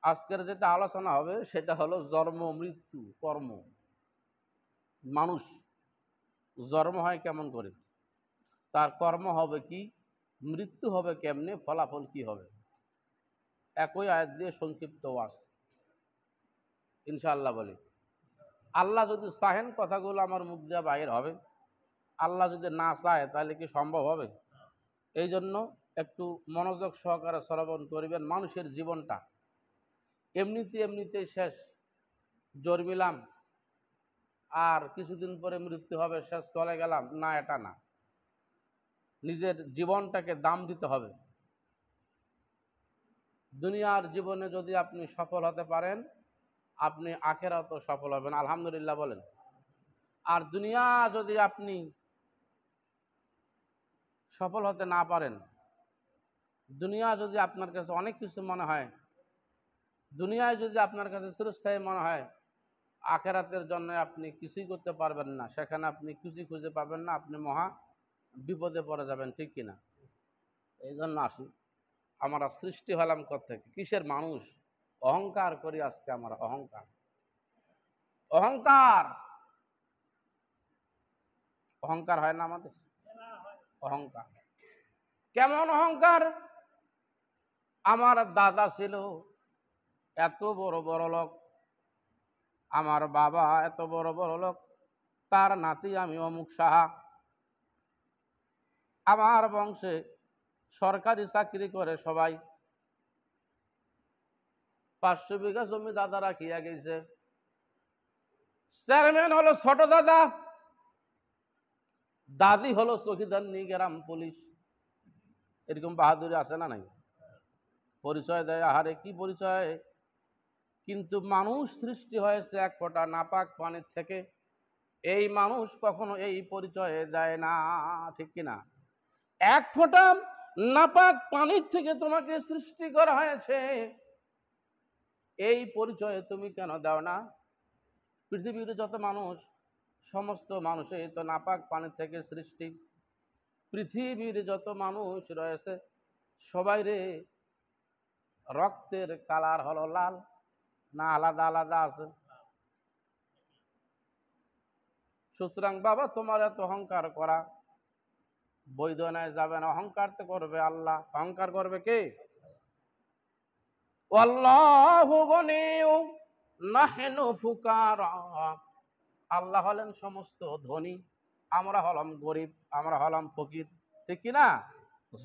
আজকের যেটা আলোচনা হবে সেটা হলো জন্ম মৃত্যু কর্ম। মানুষ জন্ম হয় কেমন করে, তার কর্ম হবে কি, মৃত্যু হবে কেমনে, ফলাফল কি হবে, একই আয়াত দিয়ে সংক্ষিপ্ত ওয়াজ ইনশাআল্লাহ বলি। আল্লাহ যদি চাহেন কথাগুলো আমার মুখ দিয়ে বাহির হবে, আল্লাহ যদি না চায় তাহলে কি সম্ভব হবে? এই জন্য একটু মনোযোগ সহকারে শ্রবণ করবেন। মানুষের জীবনটা এমনিতেই শেষ, জন্মিলাম আর কিছুদিন পরে মৃত্যু হবে, শেষ, চলে গেলাম, না, এটা না। নিজের জীবনটাকে দাম দিতে হবে। দুনিয়ার জীবনে যদি আপনি সফল হতে পারেন, আপনি আখেরাতেও সফল হবেন, আলহামদুলিল্লাহ বলেন। আর দুনিয়া যদি আপনি সফল হতে না পারেন, দুনিয়া যদি আপনার কাছে অনেক কিছু মনে হয়, দুনিয়ায় যদি আপনার কাছে চিরস্থায়ী মনে হয়, আখেরাতের জন্য আপনি কিছুই করতে পারবেন না, সেখানে আপনি কিছুই খুঁজে পাবেন না, আপনি মহা বিপদে পড়ে যাবেন, ঠিক কিনা? এই জন্য আসি, আমরা সৃষ্টি হলাম কোত্থেকে, কিসের মানুষ? অহংকার করি আজকে আমরা, অহংকার। অহংকার অহংকার হয় না আমাদের? অহংকার কেমন অহংকার? আমার দাদা ছিল এত বড় বড় লোক, আমার বাবা এত বড় বড় লোক, তার নাতি আমি অমুক সাহা, আমার বংশে সরকারি চাকরি করে সবাই, 500 বিঘা জমি দাদা রাখিয়া গেছে, চেয়ারম্যান হলো ছোট দাদা, দাদি হলো চৌকিদারনি গ্রাম পুলিশ। এরকম বাহাদুরি আছে না নাই? পরিচয় দেয়, আহারে কি পরিচয়! কিন্তু মানুষ সৃষ্টি হয়েছে এক ফোঁটা নাপাক পানির থেকে, এই মানুষ কখনো এই পরিচয়ে দেয় না, ঠিক কিনা? এক ফোঁটা নাপাক পানির থেকে তোমাকে সৃষ্টি করা হয়েছে, এই পরিচয়ে তুমি কেন দাও না? পৃথিবীর যত মানুষ, সমস্ত মানুষই তো নাপাক পানি থেকে সৃষ্টি। পৃথিবীর যত মানুষ রয়েছে সবাই রে রক্তের কালার হলো লাল, না আলাদা আলাদা আছে? সুতরাং বাবা, তোমার এত অহংকার করা বৈধ নয়, যাবে না। অহংকার তো করবে আল্লাহ। অহংকার করবে কে? আল্লাহু গনিয়্যু নাহনু ফুকারা। আল্লাহ হলেন সমস্ত ধনী, আমরা হলাম গরিব, আমরা হলাম ফকির, ঠিক কিনা?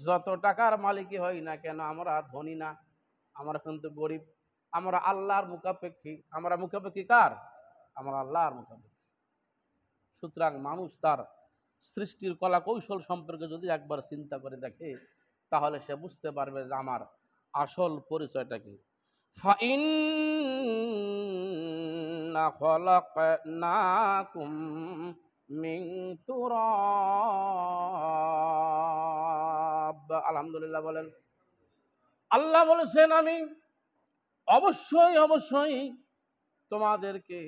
যত টাকার মালিকই হই না কেন, আমরা ধনী না, আমরা কিন্তু গরিব। আমরা আল্লাহর মুখাপেক্ষী। আমরা মুখাপেক্ষী কার? আমরা আল্লাহর মুখাপেক্ষী। সুতরাং মানুষ তার সৃষ্টির কলা কৌশল সম্পর্কে যদি একবার চিন্তা করে দেখে, তাহলে সে বুঝতে পারবে যে আমার আসল পরিচয়টা কি। ফাইন্না খলাকনাকুম মিন তুরাব। আলহামদুলিল্লাহ বলেন। আল্লাহ বলেছেন, আমি অবশ্যই তোমাদেরকে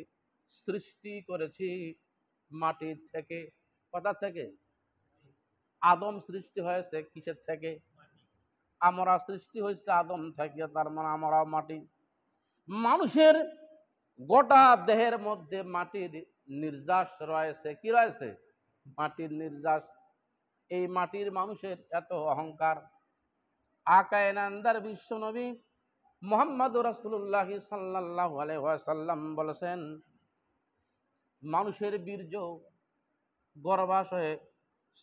সৃষ্টি করেছি মাটির থেকে। কোথা থেকে? আদম সৃষ্টি হয়েছে কিসের থেকে? আমরা সৃষ্টি হয়েছে আদম থেকে, তার মানে আমরাও মাটি। মানুষের গোটা দেহের মধ্যে মাটির নির্যাস রয়েছে। কি রয়েছে? মাটির নির্যাস। এই মাটির মানুষের এত অহংকার। আকায়ে নামদার বিশ্বনবী মুহাম্মদুর রাসূলুল্লাহ সাল্লাল্লাহু আলাইহি ওয়াসাল্লাম বলেছেন, মানুষের বীর্য গর্ভাশয়ে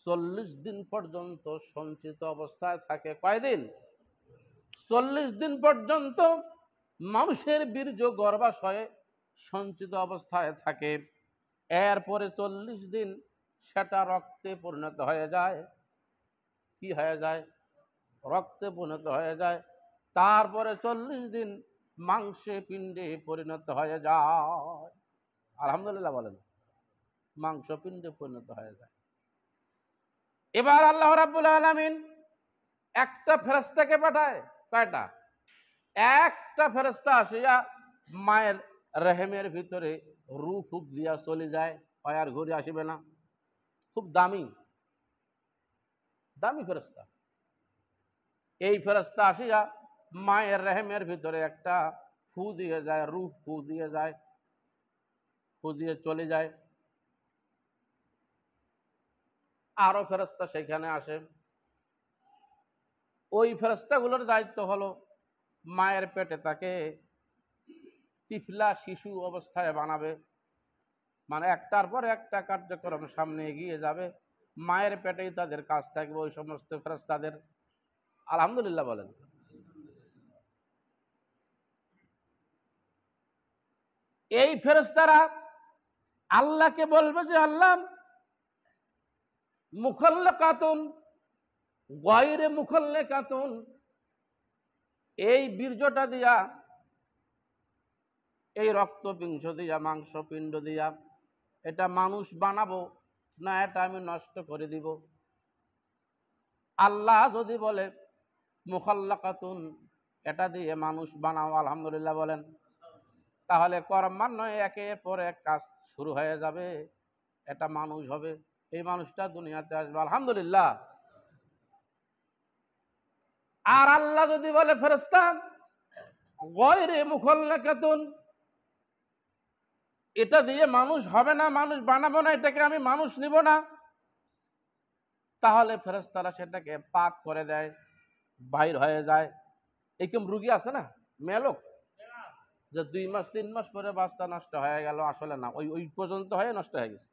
40 দিন পর্যন্ত সঞ্চিত অবস্থায় থাকে। কয়দিন? 40 দিন পর্যন্ত মানুষের বীর্য গর্ভাশয়ে সঞ্চিত অবস্থায় থাকে। এরপরে 40 দিন সেটা রক্তে পরিণত হয়ে যায়। কি হয়ে যায়? রক্তে পরিণত হয়ে যায়। তারপরে 40 দিন মাংসে পিণ্ডে পরিণত হয়ে যায়। আলহামদুলিল্লাহ বলেন। মাংস পিণ্ডে পরিণত হয়ে যায়। এবার আল্লাহ রাব্বুল আলামিন একটা ফেরেশতাকে পাঠায়। কয়টা? একটা ফেরেশতা আসিয়া মায়ের রেহেমের ভিতরে রূহ ফুঁক দিয়া চলে যায়, আর ঘুরে আসবে না। খুব দামি দামি ফেরেশতা। এই ফেরেশতা আসিয়া মায়ের রেহেমের ভিতরে একটা ফু দিয়ে যায়, রূহ ফু দিয়ে যায়, ফু দিয়ে চলে যায়। আরো ফেরেশতা সেখানে আসে। ওই ফেরেশতাগুলোর দায়িত্ব হলো মায়ের পেটে তাকে তিফলা শিশু অবস্থায় বানাবে, মানে একটার পর একটা কার্যক্রম সামনে এগিয়ে যাবে, মায়ের পেটেই তাদের কাজ থাকবে ওই সমস্ত ফেরেশতাদের। আলহামদুলিল্লাহ বলেন। এই ফেরেশতারা আল্লাহকে বলবে যে আল্লাহ, মুখাল্লাকাতুন গায়রে মুখাল্লাকাতুন, এই বীর্যটা দিয়া, এই রক্তপিঞ্জ দিয়া, মাংসপিণ্ড দিয়া এটা মানুষ বানাবো না এটা আমি নষ্ট করে দিব? আল্লাহ যদি বলে মুখাল্লাকাতুন, এটা দিয়ে মানুষ বানাও, আলহামদুলিল্লাহ বলেন, তাহলে ক্রমান্বয়ে একের পর এক কাজ শুরু হয়ে যাবে, এটা মানুষ হবে, এই মানুষটা দুনিয়াতে আসবে, আলহামদুলিল্লাহ। আর আল্লাহ যদি বলে ফেরেশতা গায়রে মুখাল্লাকাতুন, এটা দিয়ে মানুষ হবে না, মানুষ বানাবো না, এটাকে আমি মানুষ নিব না, তাহলে ফেরেশতারা সেটাকে পাত করে দেয়, বাইর হয়ে যায়। এরকম রুগী আছে না, মেয়ে লোক, যে 2 মাস 3 মাস পরে বাচ্চা নষ্ট হয়ে গেল, আসলে না, ওই ওই পর্যন্ত হয়ে নষ্ট হয়ে গেছে।